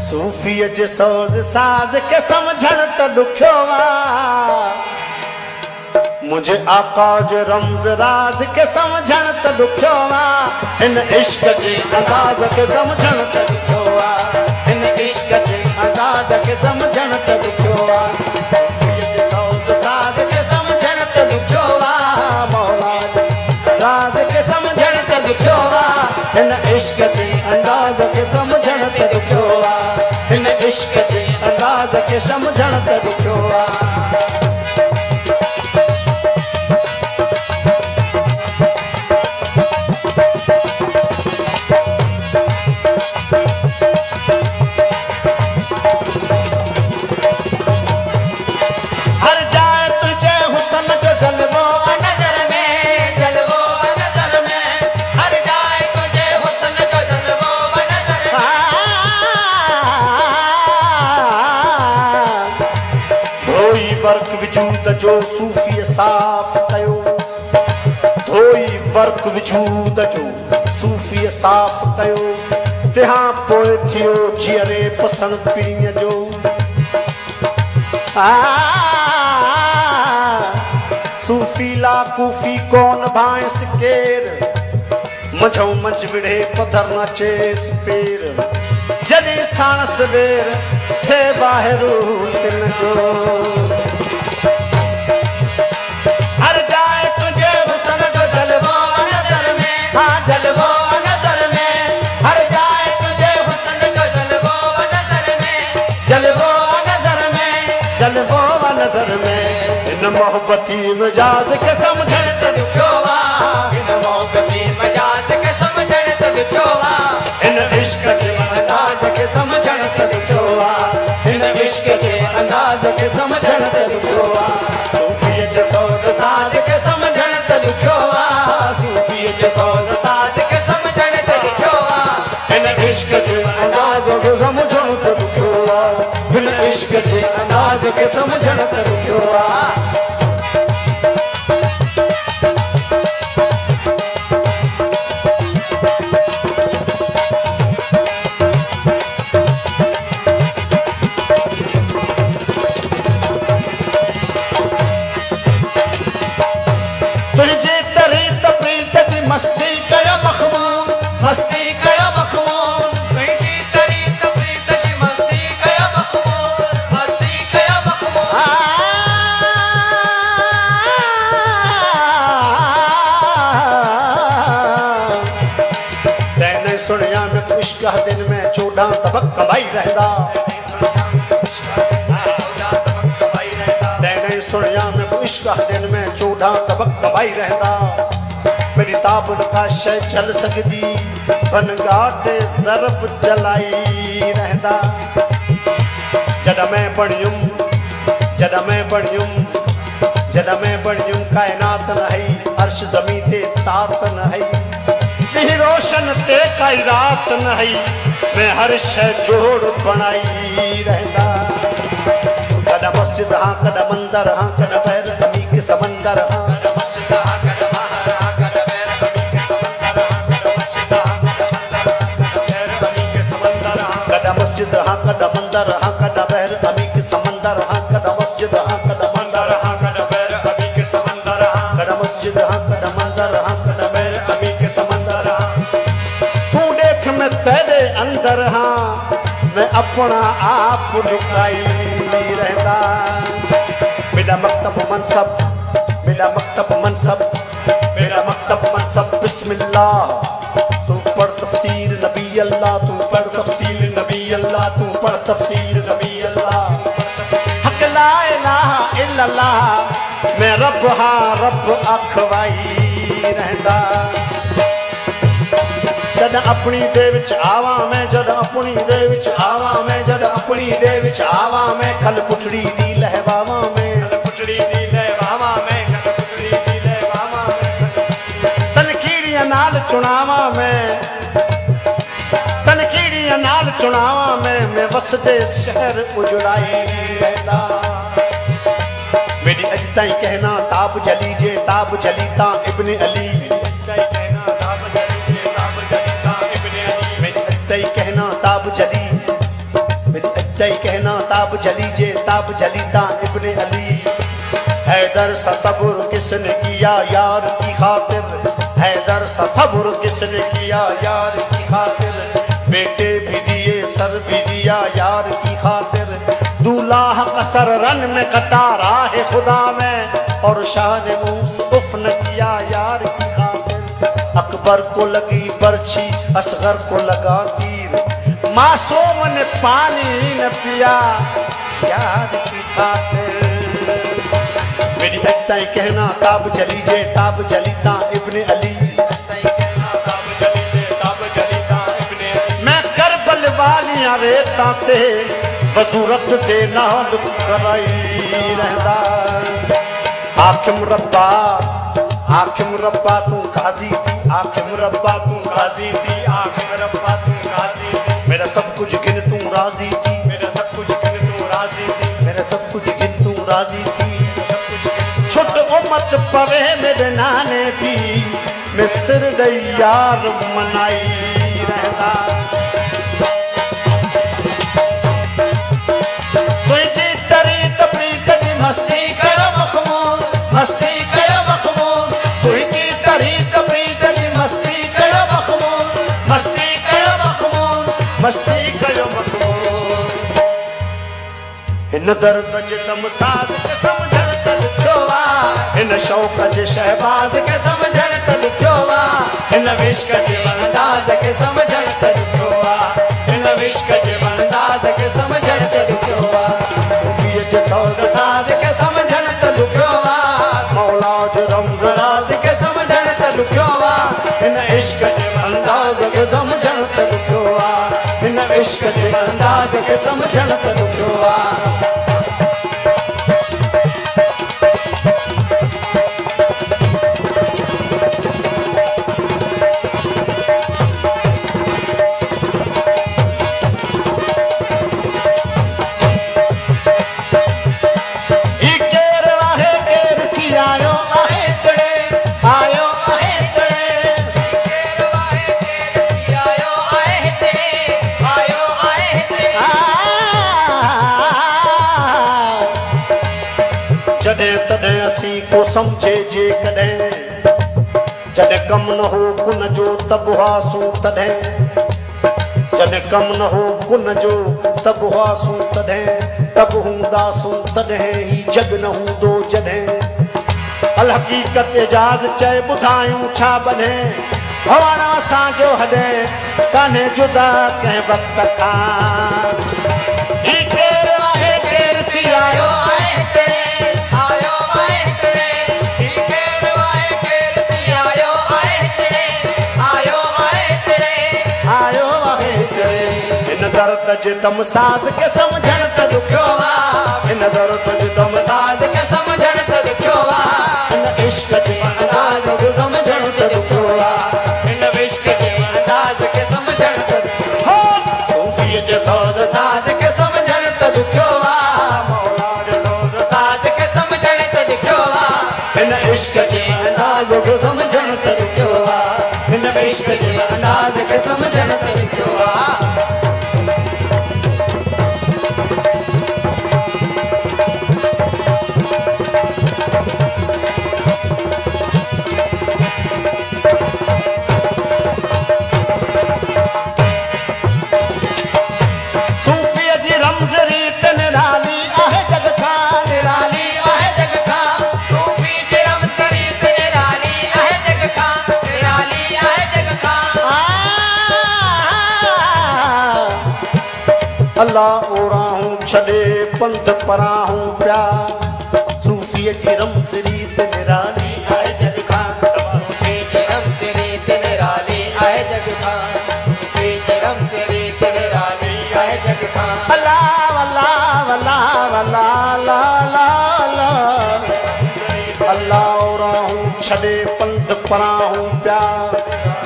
सूफीअ जे सोज़ साज़ के समझण त ॾुखियो आ, मुझे आका जे रमज़ राज़ के समझण त ॾुखियो आ, इन इश्क जे अंदाज़ के समझण त ॾुखियो आ, इन इश्क जे अंदाज़ के समझण त ॾुखियो आ, सूफीअ जे सोज़ साज़ के समझण त ॾुखियो आ, मौला राज़ के समझण त ॾुखियो आ, इन इश्क जे अंदाज़ के समझण त ॾुखियो आ, इन इश्क जे अंदाज़ के समझण त ॾुखियो आ। फर्क वजूद जो सूफी साफ़ कयो, धोई फर्क वजूद जो सूफी साफ़ कयो, तंहिं पोइ थियो जीअरे पसंद पीअ जो। सूफी ला कूफी कौन भांस केर, मझो मझ विढ़े पधर न चेस पेर, जॾहिं साणस बेर थे ॿाहिरो तिन जो। हर जाए तुझे हुस्न जो जलवो नज़र में, हाँ जलवो नज़र में, हर जाए तुझे हुस्न जो जलवो नज़र में, जलवो नज़र में, जलवो नज़र में, इन मोहब्बती मिजाज के समझण त ॾुखियो आ, इन मोहब्बती मिजाज के समझण त ॾुखियो आ, इन इश्क जे अंदाज़ के समझण त ॾुखियो आ, इन इश्क जे अंदाज़ के समझण त ॾुखियो आ, सूफीअ जे सोज़ साज़ के समझण त ॾुखियो आ, सूफीअ जे सोज़ साज़ के समझण त ॾुखियो आ, इन इश्क जे अंदाज़ के समझण त ॾुखियो आ, इन इश्क जे अंदाज़ के समझण त ॾुखियो आ। मस्ती कया मखमूर, मस्ती कया मखमूर, तुझी तरीत प्रीत जी मस्ती कया मखमूर, मस्ती कया मखमूर। तैने सुनिया में इश्क दिन में 14 तबक कमाई रहंदा, तैने सुनिया में इश्क दिन में 14 तबक कमाई रहंदा, मेरी ताबन का शय चल सकदी बनगाटे ज़रब जलाई रहंदा, जॾहिं मैं बणियुम, जॾहिं मैं बणियुम, जॾहिं मैं बणियुम कायनात न हई, अर्श ज़मीं ते तात न हई, ॾींहुं रोशन ते काई रात न हई, मैं हर शय जोड़ बणाई रहंदा, कॾहिं मस्जिद हाँ कॾहिं मंदर हाँ कॾहिं बैर कमी के समंदर हाँ, मस्जिद हाँ कदा मंदर हाँ कदा बहर अमी के समंदर हाँ कदा मस्जिद हाँ कदा मंदर हाँ कदा बहर अमी के समंदर हाँ, कदा मस्जिद हाँ कदा मंदर हाँ कदा बहर अमी के समंदर हाँ, तू देख मैं तेरे अंदर हाँ, मैं अपना आप लुकाई रहता, मेरा मकतब मनसब, मेरा मकतब मनसब, मेरा मकतब मनसब बिस्मिल्लाह, तू पढ़ तफसीर नबी अल्लाह, तू पढ़ तफसीर नबी अल्लाह, तू पढ़ तफसीर नबी अल्लाह, हक ला इलाहा इल्लल्लाह, मैं रब हाँ रब अखवाई रहंदा, जद अपनी दे विच आवा मैं, जद अपनी दे विच आवा मैं, जद अपनी दे विच आवा मैं, खल पुछड़ी दी लहवावा मैं, खल पुछड़ी दी लहवावा मैं, खल पुछड़ी दी लहवावा मैं, तनकीड़ियां नाल चुनावा मैं, तनकीड़ियां नाल चुनावा मैं वसदे शहर उजड़ाई रहंदा, मेरी अज ताईं कहना ताब जली जे ताब जली ता इब्ने अली, कहना ताब जली तई कहना ताब जली जे ताब जली ता इब्ने अली। हैदर सा सब्र किसने किया यार की खातिर, हैदर सा सब्र किसने किया यार की खातिर, बेटे भी दिए सर भी दिया यार की खातिर, दूल्हा कसर रन में कटा राह खुदा में, और शाह ने मुंह उफ न किया यार की खातिर। अकबर को लगी बर्छी असगर को लगा तीर, मासूम ने पानी न पिया यार की खातिर। मेरी तय कहना ताब जली जे ताब जली ता इब्ने अली, मैं करबल वालियां रेतां ते वजूरत दे नाल कराई रहंदा। हाकिम रब्बा तू गाजी थी, हाकिम रब्बा तू गाजी थी, हाकिम रब्बा तू गाजी थी, मेरा सब कुछ गिन तू राजी थी, मेरा सब कुछ गिन तू राजी थी, मेरा सब कुछ गिन तू राजी थी, सब कुछ छुट उम्मत पवे मेरे नाने थी, मैं सिर दई यार मनाई रहंदा। तुझी तरी तपरीत दी मस्ती करो मखमूद, मस्ती करो मखमूद, तुझी तरी तपरीत दी मस्ती करो मखमूद, मस्ती करो मखमूद, मस्ती करो मखमूद। इन दर्द जे तमसाज के समझण त लिखोवा, इन शौक जे शहबाज के समझण त लिखोवा, इन विश्क जे अंदाज के समझण त लिखोवा, इन विश्क जे अंदाज के समझण त लिखोवा, सूफी जे सौद साज के समझण त लिखोवा, मौला जे रमज राज के समझण त लिखोवा, इन इश्क जे अंदाज के समझण त लिखोवा, इन इश्क जे अंदाज के समझण त लिखोवा। तॾहिं असीं को समझे जे कॾहिं, जॾहिं कम न हो कुन जो तब हुआसूं तॾहिं, जॾहिं कम न हो कुन जो तब हुआसूं तॾहिं, तब हूंदासूं तॾहिं ही जग न हूंदो जॾहिं। अल हक़ीक़त एजाज़ चए ॿुधायूं छा बॾहिं, भवण असांजो हॾहिं कान्हे जुदा कंहिं वक़्त खां। ही केरु आहे केरु थी आयो आहे हिकिड़े, आयो आहे हिकिड़े, ही केरु आहे केरु थी आयो आहे हिकिड़े, आयो आहे हिकिड़े, आयो आहे हिकिड़े। हिन दर्द जे दमसाज़ के समझण त ॾुखियो आहे, हिन दर्द जे दमसाज़ के समझण त ॾुखियो आहे, हिन इश्क जे अंदाज़ के समझण त ॾुखियो आहे, हिन इश्क जे अंदाज़ के समझण त हो, सूफ़ीअ जे सौज़ साज़ के समझण त ॾुखियो आहे, मौला जे सौज़ साज़ के समझण त ॾुखियो आहे, हिन इश्क जे अंदाज़ के समझण त ॾुखियो आहे, हिन इश्क जे अंदाज़ के समझण त ॾुखियो आहे। अल्लाह ओराहूं छॾे पंध पराहूं पिया, सूफ़ीअ जी रमज़ रीत निराली आहे जग खां, सूफ़ी जी रमज़ रीत निराली आहे जग खां, सूफ़ी जी रमज़ रीत निराली आहे जग खां। अल्लाह अल्लाह अल्लाह अल्लाह अल्लाह, अल्लाह ओराहूं छॾे पंध पराहूं पिया,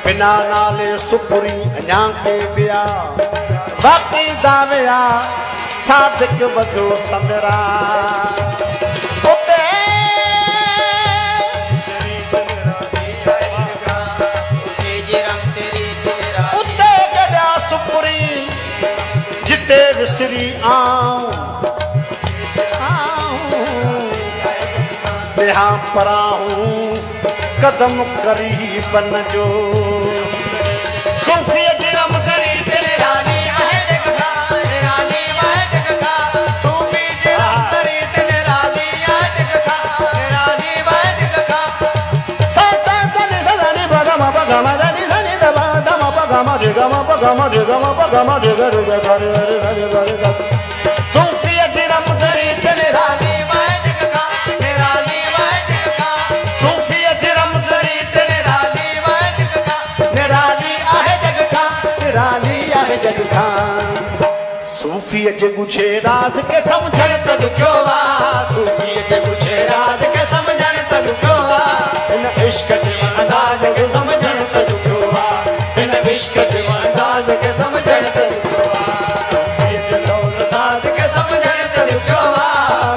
बिना नाले सुपुरी अञा के ॿिया, बाक़ी दाविया सादिक बधो संदरा, उते उते गॾा सुपुरी जिते विसरी आऊं देहा पराहूं कदम करी बन जो सूफी जिरम सरी तेरे रानी आहे जगदा रानी आहे जगदा सूफी जिरम सरी तेरे रानी आहे जगदा रानी आहे जगदा सा सा सा नि सा नि ब ग म प ग म द नि सा नि द ब द म प ग म रे ग म प ग म रे ग म प ग म रे ग रे ग सा रे रे रे रे रे ग सूफी जिरम सरी तेरे रानी आहे जगदा रानी आहे जगदा सूफी जिरम सरी तेरे रानी आहे जगदा निराली आहे जग खां निराली आहे जग खां सूफी जे गुछे राज के समझण त ॾुखियो आ सूफी जे गुछे राज के समझण त ॾुखियो आ इन इश्क जे अंदाज़ के समझण त ॾुखियो आ इन इश्क जे अंदाज़ के समझण त ॾुखियो आ सूफी जे सौल साज के समझण त ॾुखियो आ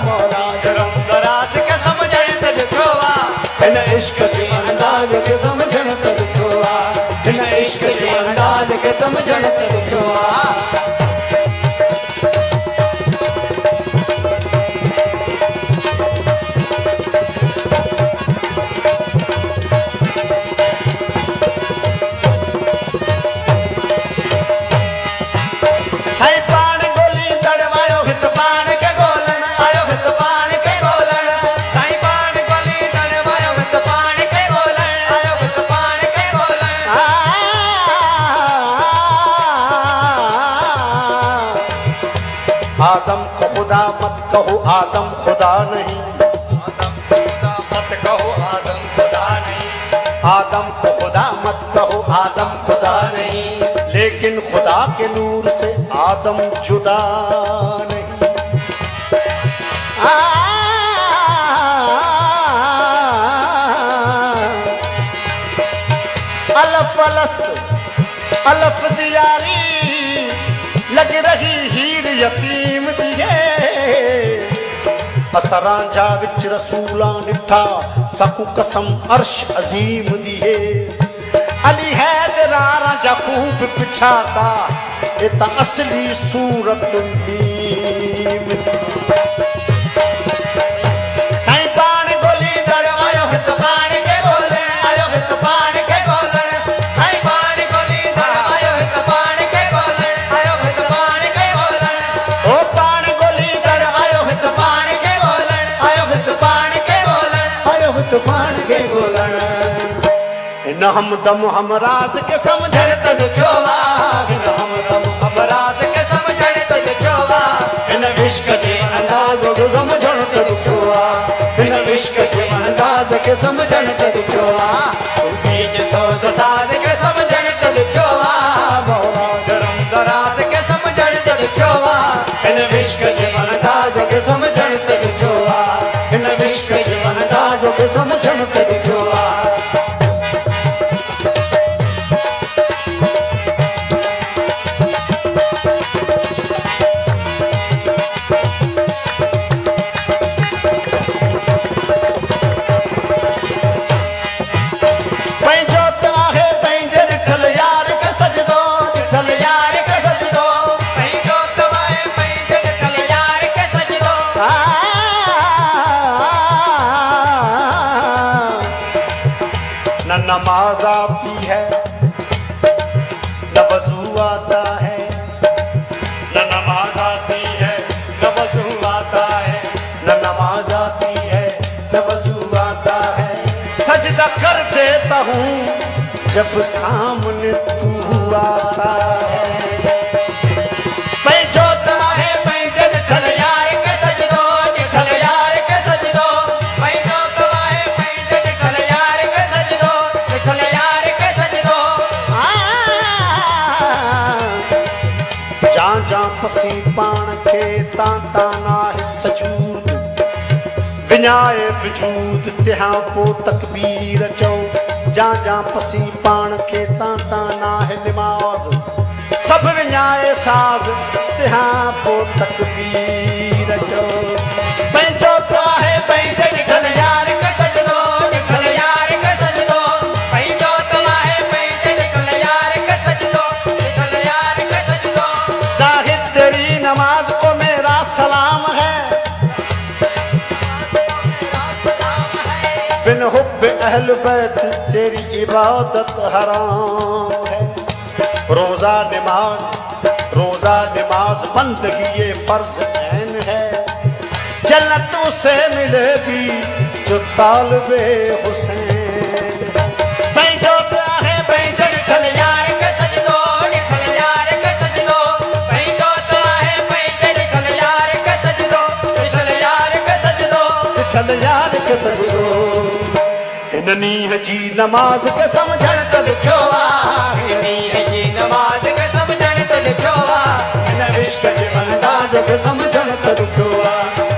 मौला जे रमज़ राज के समझण त ॾुखियो आ इन इश्क जे अंदाज़ के समझण त ॾुखियो आ इन इश्क जे अंदाज़ के समझण त ॾुखियो आ साईं पाण गोली दड़वायो हित पाण के गोलण आयो हित पाण के गोलण साईं पाण गोली दड़वायो हित पाण के गोलण आयो हित पाण के गोलण आदम को खुदा मत कहो आदम खुदा नहीं मत कहो आदम खुदा नहीं आदम को खुदा मत कहो आदम खुदा नहीं लेकिन खुदा के नूर से आदम जुदा नहीं अलफ अलस्त अलफ दियारी लग रही हीर यतीम दिए असरां जा विच रसूलां ॾिठा सकू कसम अर्श अजीम दिए अली हैदरारा जा खूब पिछाता एता असली सूरत नीम साईं पाण गोली दड़वायो हित पाण के गोलण आयो हित पाण के गोलण साईं पाण गोली दड़वायो हित पाण के गोलण आयो हित पाण के गोलण ओ पाण गोली दड़वायो हित पाण के गोलण आयो हित पाण के गोलण आयो हित पाण के गोलण इन हमदम हमराज के समझण त ॾुखियो आ इन हमदम हमराज के समझण त ॾुखियो आ इन इश्क जे अंदाज़ के समझण त ॾुखियो आ इन इश्क जे अंदाज़ के समझण त ॾुखियो आ सूफी जे सोज़ साज के समझण त ॾुखियो आ मौला धर्म दराज के समझण त ॾुखियो आ इन इश्क जे अंदाज़ के समझण त ॾुखियो आ इन इश्क जे अंदाज़ के समझण त ॾुखियो आ पंहिंजो त आहे पंहिंजे ॾिठल यार के सजदो ॾिठल यार के सजदो पंहिंजो त आहे पंहिंजे ॾिठल यार के सजदो न नमाज आती है न वजू आता है न नमाज आती है न वजू आता है न नमाज आती है न वजू आता है सजदा कर देता हूँ जब सामने तू आता है पंहिंजो त आहे पंहिंजे ॾिठल यार के सजदो ॾिठल यार के सजदो पंहिंजो त आहे पंहिंजे ॾिठल यार के सजदो ॾिठल यार के सजदो जा जा पसी पाण खे तां तां नाहे सजूद विञाए वजूद तिहां पोइ तकबीर चओ जा जा पसी पाण खे तां तां नाहे निमाज़ सभु विञाए साज़ तिहां पोइ तकबीर चओ पंहिंजो त आहे पंहिंजे ॾिठल यार के सजदो ॾिठल यार के सजदो पंहिंजो त आहे पंहिंजे ॾिठल यार के सजदो ॾिठल यार के सजदो ज़ाहिद तेरी बैत तेरी इबादत हराम है। रोजा नमाज बंदगी ये फर्ज ऐन है। जन्नत उसे मिलेगी जो तालिबे हुसैन। बैठो है बैठो निठल यार के सजदो, निठल यार के सजदो। बैठो है बैठो निठल यार के सजदो, निठल यार के सजदो। चल यार के सजदो हिननी है जी नमाज के समझण त छोवा हिननी है जी नमाज के समझण त छोवा। हिन इश्क जे अंदाज के समझण त छोवा।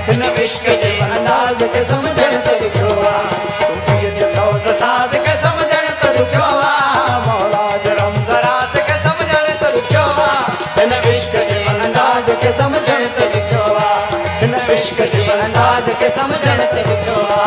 हिन इश्क जे अंदाज के समझण त छोवा। सूफीअ जे सौज़ साज के समझण त छोवा। मौला जे रमज़रात के समझण त छोवा। हिन इश्क जे अंदाज के समझण त छोवा। हिन इश्क जे अंदाज के समझण त छोवा।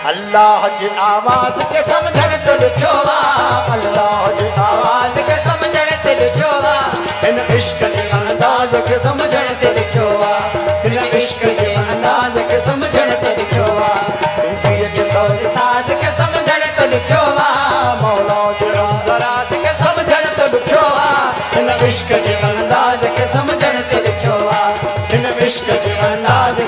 अल्लाह जे आवाज के समझण त छोवा। अल्लाह जे आवाज के समझण त छोवा। हिन इश्क जे अंदाज के समझण त छोवा। हिन इश्क जे अंदाज के समझण त छोवा। सूफीअ जे सौज़ साज के समझण त छोवा। मौला जे रमज़रात के समझण त छोवा। हिन इश्क जे अंदाज के समझण त छोवा। हिन इश्क जे अंदाज